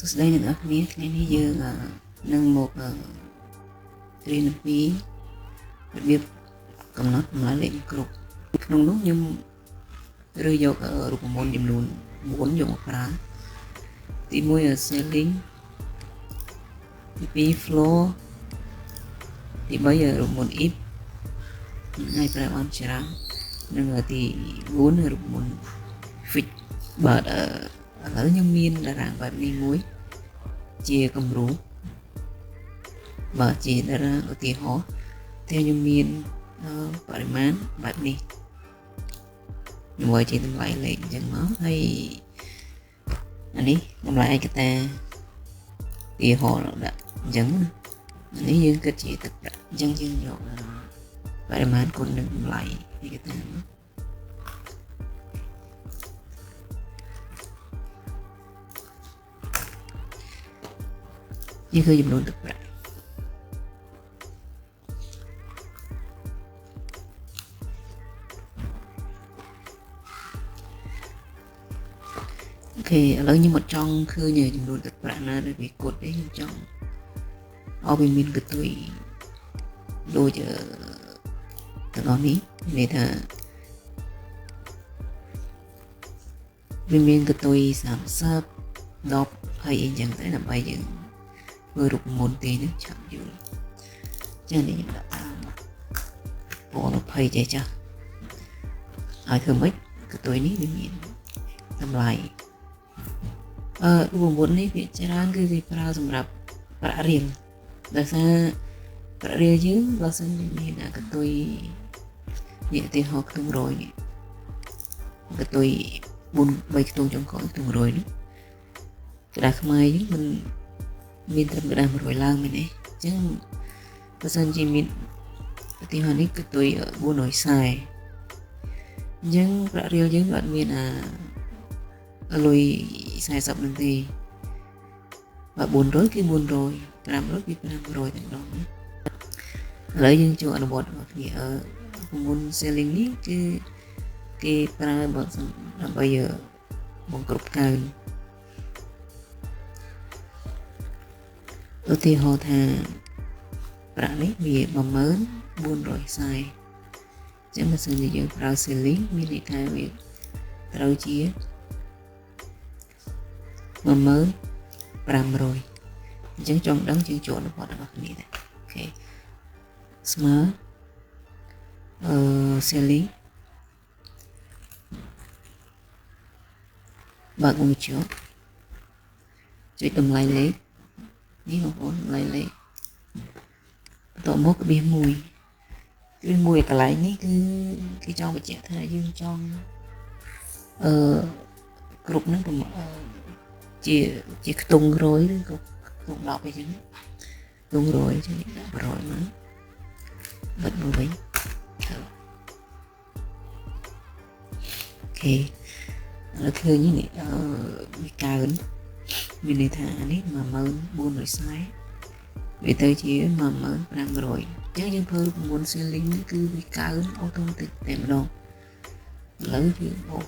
សួស្តីអ្នកនរគ្នាថ្ងៃនេះយើងនឹងមករៀនអំពីរបៀបកំណត់តម្លៃលេខគ្រប់ក្នុងនោះខ្ញុំរើសយករូបមន្តចំនួន4យកមកប្រើទី1 SEILING ទី2 floor ទី3រូបមន្ត if ហើយប្រើបានច្រើននិងទី4រូបមន្ត fix បាទឥឡូវខ្ញុំមានតារាងបែបនេះមួយជាគំរូបាទជាតារាងឧទាហរណ៍តែខ្ញុំមានបរិមាណបែបនេះមួយជាតម្លៃលេខអញ្ចឹងមកហើយអានេះតម្លៃឯកតាឧទាហរណ៍ដាក់អញ្ចឹងអានេះយើងគិតជាទឹកប្រាក់អញ្ចឹងយើងយកបរិមាណគុណនឹងតម្លៃឯកតានេះគឺចំនួនទឹកប្រាក់អូខេឥឡូវខ្ញុំអត់ចង់ឃើញចំនួនទឹកប្រាក់ណាដែលវាគត់ទេខ្ញុំចង់ឲ្យវាមានកន្ទុយដូចទាំងអស់នេះន័យថាវាមានកន្ទុយ30 10ហើយអីចឹងទៅដើម្បីយើងធ្វើរូបមន្តទីនេះឆាប់យល់ចឹងនេះខ្ញុំដាក់តាមពណ៌20ចេះចាស់ហើយធ្វើម៉េចកន្ទុយនេះវាមានតម្លៃរូបមន្តនេះវាច្រើនគឺគេប្រើសម្រាប់ប្រាក់រៀលដោយសារប្រាក់រៀលយើងបើសិនជាមានកន្ទុយនេះឧទាហរណ៍ខ្ទង់100នេះកន្ទុយ3ខ្ទង់ចុងក្រោយខ្ទង់100នេះក្តារខ្មែរយើងមិនមានត្រឹមក្តារ100ឡើងមែនទេអញ្ចឹងបើសិនជាមានឧទាហរណ៍នេះកន្ទុយ440អញ្ចឹងប្រាក់រៀលយើងអត់មានលុយ40នឹងទេបើ400គឺ400 500គឺ500ទាំងដងឥឡូវយើងចូលអនុវត្តរបស់គ្នាប្រព័ន្ធ SEILING នេះគឺគេប្រើដើម្បីបង្គ្រប់កើនឧទាហរណ៍ថាប្រាក់នេះវា10440ចឹងបើសិនជាយើងប្រើ SEILING មានន័យថាវាត្រូវជា10500អញ្ចឹងចង់ដឹងយើងចូលអនុវត្តរបស់គ្នាដែរអូខេស្មើSEILING បើកមុខជាប់ចុចតម្លៃលេខនេះបងប្អូនតម្លៃលេខបន្ទាប់មកក្បៀស1ឯកន្លែងនេះគឺគេចង់បញ្ជាក់ថាយើងចង់គ្រប់ហ្នឹងជាខ្ទង់100ឬក៏ខ្ទង់10អីចឹងខ្ទង់100ចឹងដាក់100មកបិទមកវិញអូខេឥឡូវឃើញនេះវាកើនមានន័យថានេះ10440វាទៅជា10500អញ្ចឹងយើងធ្វើរូបមន្ត SEILING នេះគឺវាកើនអូតូម៉ាទិកតែម្ដងឥឡូវយើងបូក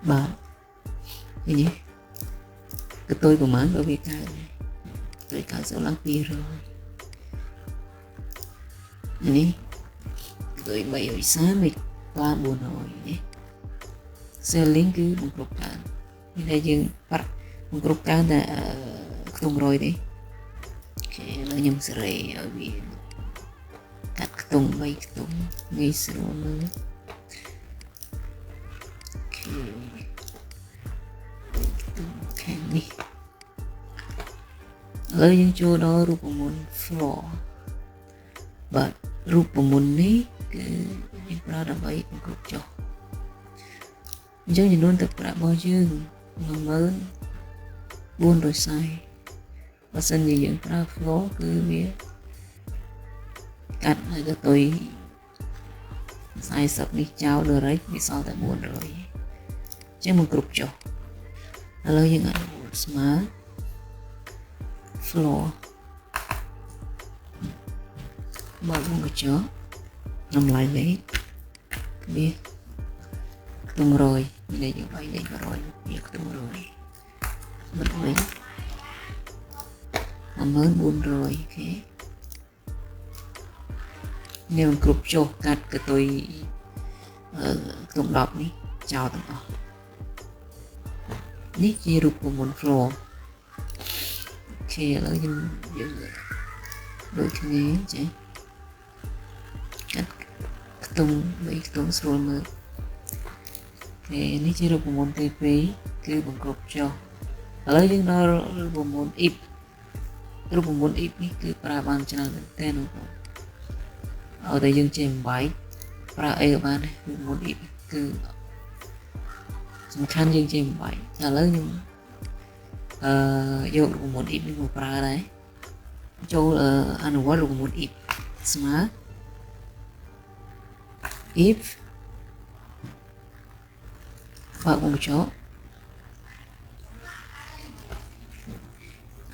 បាទនេះកន្ទុយប្រមាណបើវាកើនទៅកើនចូលឡើង200នេះកន្ទុយ330នេះឡើង400នេះ SEILING គឺបង្គ្រប់កើនមានតែយើងប្រាក់បង្គ្រប់កើនតែខ្ទង់100ទេអូខេឥឡូវខ្ញុំសេរីឲ្យវាកាត់ខ្ទង់3ខ្ទង់ងាយស្រួលមើលខាងនេះឥឡូវយើងចូលដល់រូបមន្ត floor បាទរូបមន្តនេះគឺយើងប្រើដើម្បីបង្គ្រប់ចុះអញ្ចឹងចំនួនទឹកប្រាក់របស់យើង10440បើសិនជាយើងប្រើ floor គឺវាកាត់ឲ្យកន្ទុយ40នេះចោលដល់រែកវាសល់តែ400ចឹងមកគ្រប់ចុះឥឡូវយើងអនុវត្តស្មើ floor បើកមុខកញ្ចក់តម្លៃលេខវាខ្ទង់100 លេខយើង3លេខ100វាខ្ទង់100បិទវិញ10400អូខេនេះมันគ្រប់ចុះកាត់កតុយខ្ទង់10នេះចោលទាំងអស់នេះជារូបមន្ត floor អូខេឥឡូវយើងដូចគ្នាចេះកាត់ខ្ទង់3ខ្ទង់ស្រួលមើលអូខេនេះជារូបមន្តទី2គឺបង្គ្រប់ចុះឥឡូវយើងដល់រូបមន្ត if រូបមន្ត if នេះគឺប្រើបានច្រើនមែនតើនោះបងឲ្យតែយើងចេះបំបែកប្រើអីក៏បានរូបមន្ត if គឺសំខាន់យើងចេះបំបែកឥឡូវខ្ញុំយករូបមន្ត if នេះមកប្រើដែរចូលអនុវត្តរូបមន្ត if ស្មើ if បើកមុខបញ្ចុះ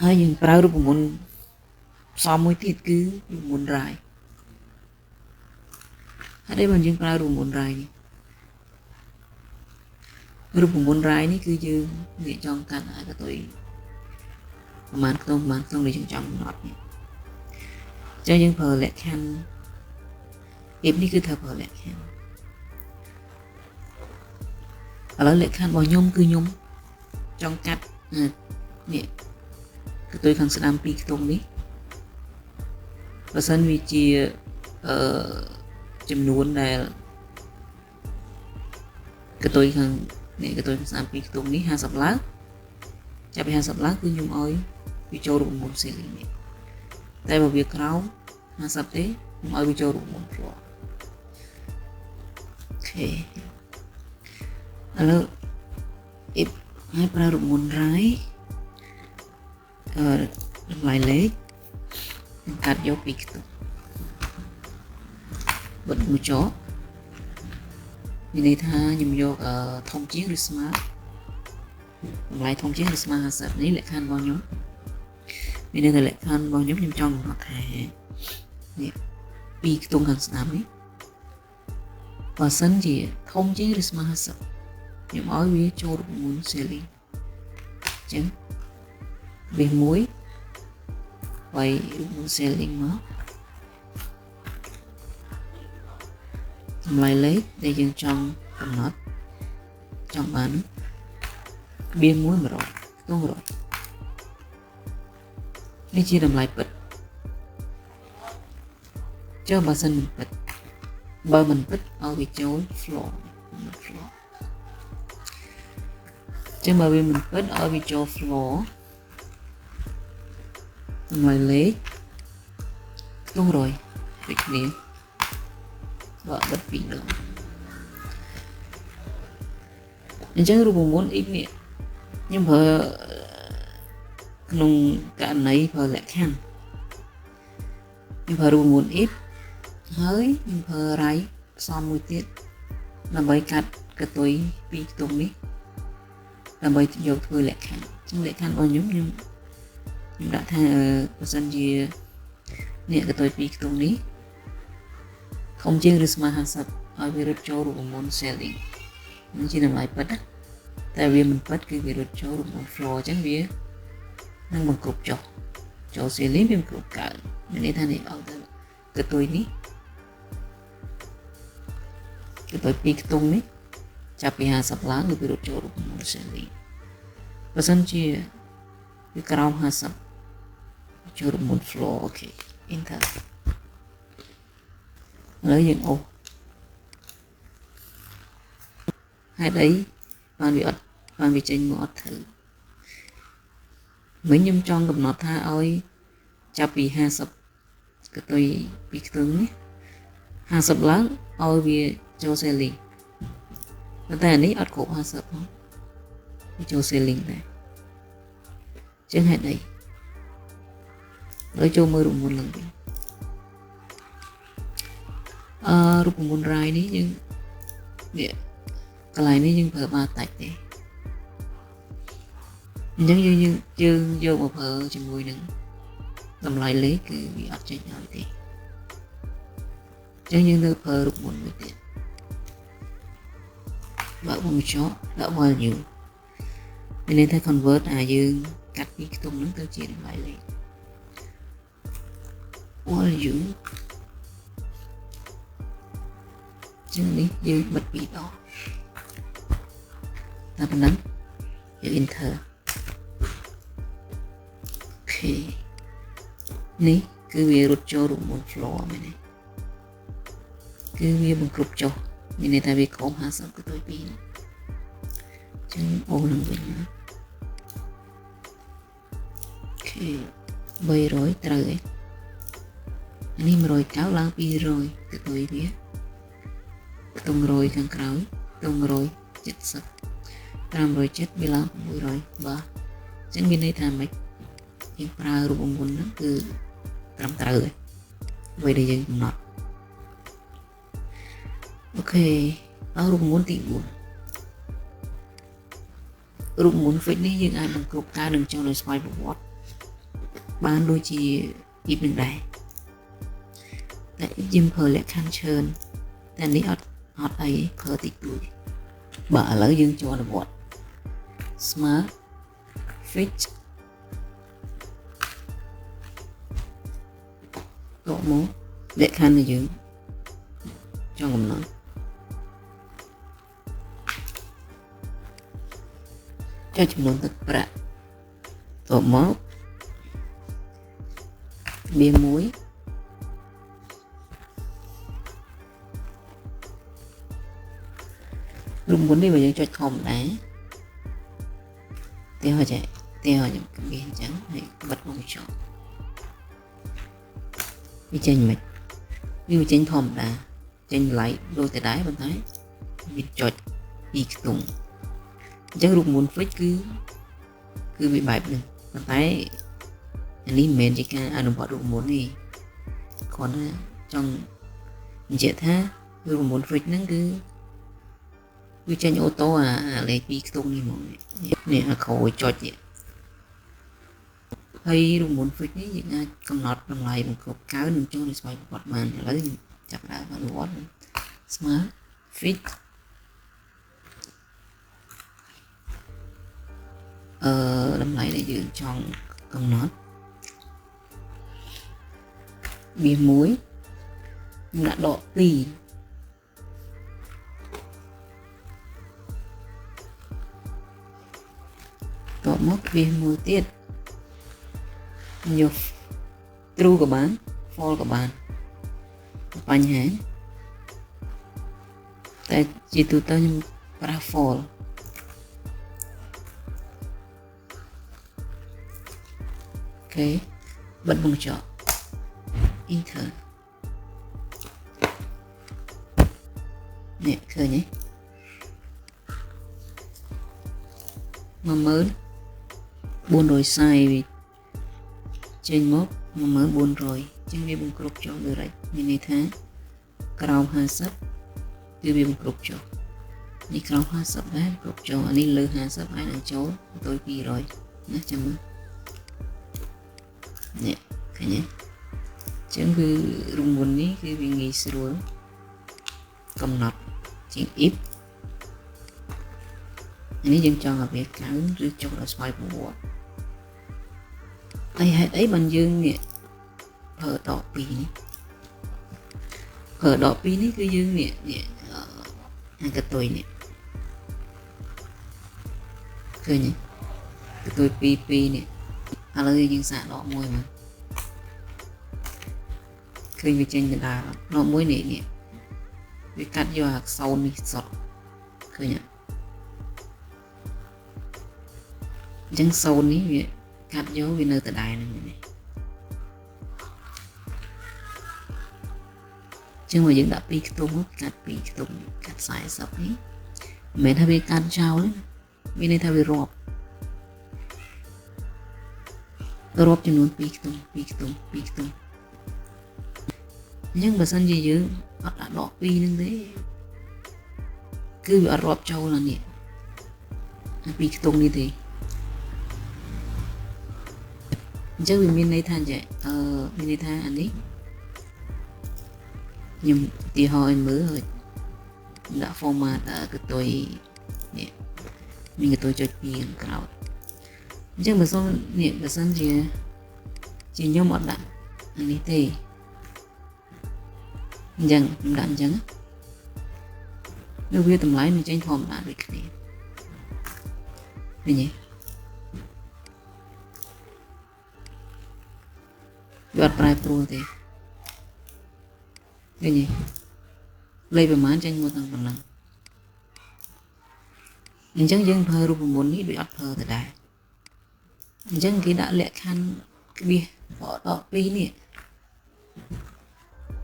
ហើយយើងប្រើរូបមន្តផ្សំមួយទៀតគឺរូបមន្ត រាយហើយដែលយើងប្រើរូបមន្ត រាយនេះរូបមន្ត រាយនេះគឺយើងនិយាយចង់កាត់ហើយក៏ទៅប្រហែលខ្ទង់ដែលយើងចង់កំណត់នេះអញ្ចឹងយើងប្រើលក្ខខណ្ឌ if នេះគឺត្រូវប្រើលក្ខខណ្ឌឥឡូវលក្ខខណ្ឌរបស់ខ្ញុំគឺខ្ញុំចង់កាត់នេះកតុយខាងស្ដាំ2ខ្ទង់នេះបើសិនវាជាចំនួនដែលកតុយខាងនេះកតុយខាងស្ដាំ2ខ្ទង់នេះ50ឡើងចាប់ពី50ឡើងគឺខ្ញុំឲ្យវាចូលរូបមន្ត SEILING នេះតែបើវាក្រោម50ទេខ្ញុំឲ្យវាចូលរូបមន្ត floor អូខេឥឡូវ if ហើយប្រើរូបមន្ត រាយតម្លៃលេខនឹងកាត់យក2ខ្ទង់បិទមួយចោមានន័យថាខ្ញុំយកធំជាងឬស្មើតម្លៃធំជាងឬស្មើ50នេះលក្ខខណ្ឌរបស់ខ្ញុំមានន័យថាលក្ខខណ្ឌរបស់ខ្ញុំចង់កំណត់ថានេះ2ខ្ទង់ខាងស្ដាំនេះបើសិនជាធំជាងឬស្មើ50ខ្ញុំឲ្យវាចូលរូបមន្ត SEILING អញ្ចឹងវាមួយវាយរូបមន្ត SEILING មកតម្លៃលេខដែលយើងចង់កំណត់ចង់បានវាមួយ100ខ្ទង់100នេះជាតម្លៃពិតចុះបើសិនមិនពិតបើមិនពិតឲ្យវាចូល floor ចឹងបើវាមិនពិតឲ្យវាចូល floor តម្លៃលេខខ្ទង់100ដូចគ្នាបើបិទ2ដងអញ្ចឹងរូបមន្ត if នេះខ្ញុំប្រើក្នុងករណីប្រើលក្ខខណ្ឌខ្ញុំប្រើរូបមន្ត if ហើយខ្ញុំប្រើ រាយផ្សំមួយទៀតដើម្បីកាត់កតុយ2ខ្ទង់នេះដើម្បីយកធ្វើលក្ខខណ្ឌអញ្ចឹងលក្ខខណ្ឌរបស់ខ្ញុំដាក់ថាបើសិនជានេះកតុយ2ខ្ទង់នេះធំជាងឬស្មើ50ឲ្យវារត់ចូលរូបមន្ត SEILING នេះជាតម្លៃពិតតែវាមិនពិតគឺវារត់ចូលរូបមន្ត floor អញ្ចឹងវានឹងបង្គ្រប់ចុះចូល SEILING វាបង្គ្រប់កើតមានន័យថានេះឲ្យទៅកតុយនេះកតុយ2ខ្ទង់នេះចាប់ពី50ឡើងគឺវារត់ចូលរូបមន្ត SEILING បើសិនជាវាក្រោម50ចូលរូបមន្ត floor អូខេ enter ឥឡូវយើងអូហេតុអីបានវាចេញមកអត់ត្រូវមិញខ្ញុំចង់កំណត់ថាឲ្យចាប់ពី50កតុយ2ខ្ទង់នេះ50ឡើងឲ្យវាចូល SEILING តែអានេះអត់គ្រប់50ផងវាចូល SEILING ដែរចឹងហេតុអីហើយចូលមើលរូបមន្តឡើងវិញរូបមន្ត រាយនេះយើងនេះកន្លែងនេះយើងប្រើបានតាច់ទេអញ្ចឹងយើងយកមកប្រើជាមួយនឹងតម្លៃលេខគឺវាអត់ចេញហើយទេអញ្ចឹងយើងនៅប្រើរូបមន្តមួយទៀត បើវងចោដាក់ value មានន័យថា convert យើងកាត់ពីខ្ទង់ហ្នឹងទៅជាតម្លៃលេខ value ចឹងនេះយើងបិទពីរដងតែប៉ុណ្ណឹងយើង enter អូខេនេះគឺវារត់ចូលរូបមន្ត floor មែនទេគឺវាបង្គ្រប់ចុះមានន័យថាវាក្រោម50ក៏ទៅ2ណាចឹងអូននឹងវិញណាអូខេ300ត្រូវឯងនេះ190ឡើង200ទៅទៅវាខ្ទង់100ខាងក្រោយខ្ទង់170 570វាឡើង600បាទចឹងមានន័យថាម៉េចយើងប្រើរូបមន្តហ្នឹងគឺត្រឹមត្រូវហើយអ្វីដែលយើងកំណត់អូខេដល់រូបមន្តទី4រូបមន្ត fix នេះយើងអាចបង្គ្រប់ការនឹងចូលដោយស្វ័យប្រវត្តិបានដូចជា if នឹងដែរតែ if យើងប្រើលក្ខខណ្ឌច្រើនតែនេះអត់អីប្រើតិចតួចបាទឥឡូវយើងចូលអនុវត្ត smart fix តោះមកលក្ខខណ្ឌដែលយើងចង់កំណត់ចុចចំនួនទឹកប្រាក់តបមកវាមួយរូបមន្តនេះបើយើងចុចធម្មតាទីហោចខ្ញុំគម្រាមអញ្ចឹងហើយបិទមកចោលវាចេញមិនវាចេញធម្មតាចេញ like ដូចតែដែរប៉ុន្តែវាចុចពីខ្ទង់អញ្ចឹងរូបមន្ត fix គឺវាបែបនេះប៉ុន្តែអានេះមិនមែនជាការអនុវត្តរូបមន្តទេគ្រាន់តែចង់និយាយថារូបមន្ត fix ហ្នឹងគឺវាចេញអូតូអាលេខពីខ្ទង់នេះហ្មងនេះអាក្រោយចុចនេះហើយរូបមន្ត fix នេះយើងអាចកំណត់តម្លៃបង្គ្រប់កើនឹងចូលនៅស្វ័យប្រវត្តិបានឥឡូវចាប់ដើមអនុវត្ត smart fix តម្លៃដែលយើងចង់កំណត់វាមួយដាក់ដក2តបមកវាមួយទៀតយក true ក៏បាន false ក៏បានបញ្ហាតែជាទូទៅខ្ញុំប្រើ false អូខេបិទបង្ចក់ enter នេះឃើញទេ10440វាចេញមក10400ចឹងវាបង្គ្រប់ចុះ direct មានន័យថាក្រោម50គឺវាបង្គ្រប់ចុះនេះក្រោម50ដែរគ្រប់ចុះអានេះលើ50ហើយនឹងចូលទៅ200ណាចាំមើលនេះឃើញទេចឹងគឺរូបមន្តនេះគឺវាងាយស្រួលកំណត់ជាង if នេះយើងចង់ឲ្យវាកើនឬចុះដល់ស្វ័យប្រវត្តិហើយហេតុអីបានយើងនេះប្រើដក2នេះប្រើដក2នេះគឺយើងនេះអាកតុយនេះឃើញទេកតុយ2នេះឥឡូវយើងសាកដក1មកឃើញវាចេញទៅដល់ដក1នេះវាកាត់យកអក្សរនេះសុទ្ធឃើញទេអញ្ចឹង0នេះវាកាត់យកវានៅដដែលនឹងនេះចឹងមកយើងដាក់2ខ្ទង់កាត់2ខ្ទង់កាត់40នេះមិនមែនថាវាកាត់ចោលទេមានន័យថាវារាប់ចំនួន2ខ្ទង់អញ្ចឹងបើសិនជាយើងអត់ដាក់ដក2ហ្នឹងទេគឺវាអត់រាប់ចូលណានេះអា2ខ្ទង់នេះទេអញ្ចឹងវាមានន័យថាចេះមានន័យថាអានេះខ្ញុំឧទាហរណ៍ឲ្យមើលហើយដាក់ format កតុយ នេះមានកន្ទុយចុច2ខាងក្រោយអញ្ចឹងបើសិននេះបើសិនជាខ្ញុំអត់ដាក់អានេះទេអញ្ចឹងខ្ញុំដាក់អញ្ចឹងនៅវាតម្លៃនឹងចេញធម្មតាដូចគ្នាឃើញទេវាអត់ប្រែប្រួលទេឃើញទេលេខប្រមាណចេញមកទាំងប៉ុណ្ណឹងអញ្ចឹងយើងប្រើរូបមន្តនេះដូចអត់ប្រើទៅដែរអញ្ចឹងគេដាក់លក្ខខណ្ឌក្បៀសដក2នេះ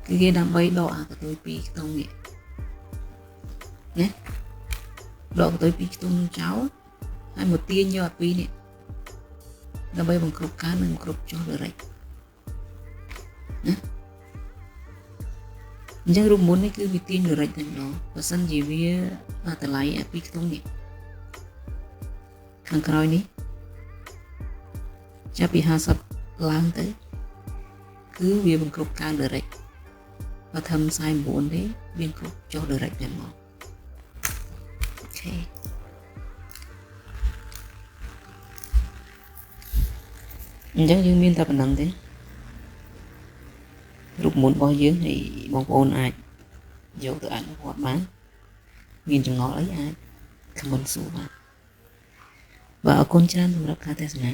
គឺគេដើម្បីដកអាកន្ទុយ2ខ្ទង់នេះណាដកកន្ទុយ2ខ្ទង់ចោលហើយមកទាញយកអា2នេះដើម្បីបង្គ្រប់ការនិងបង្គ្រប់ចុះ direct ណាអញ្ចឹងរូបមន្តនេះគឺវាទាញ direct តែម្ដងបើសិនជាវាតម្លៃអា2ខ្ទង់នេះខាងក្រោយនេះចាប់ពី50ឡើងទៅគឺវាបង្គ្រប់ការ direct បើធ្វើ49ទេវាគ្រប់ចុះ direct តែមកអូខេអញ្ចឹងយើងមានតែប៉ុណ្្នឹងទេរូបមន្តរបស់យើងហើយបងប្អូនអាចយកទៅអនុវត្តបានមានចំណុចអីអាច comment សួរបានបាទអរគុណច្រើនសម្រាប់ការទស្សនា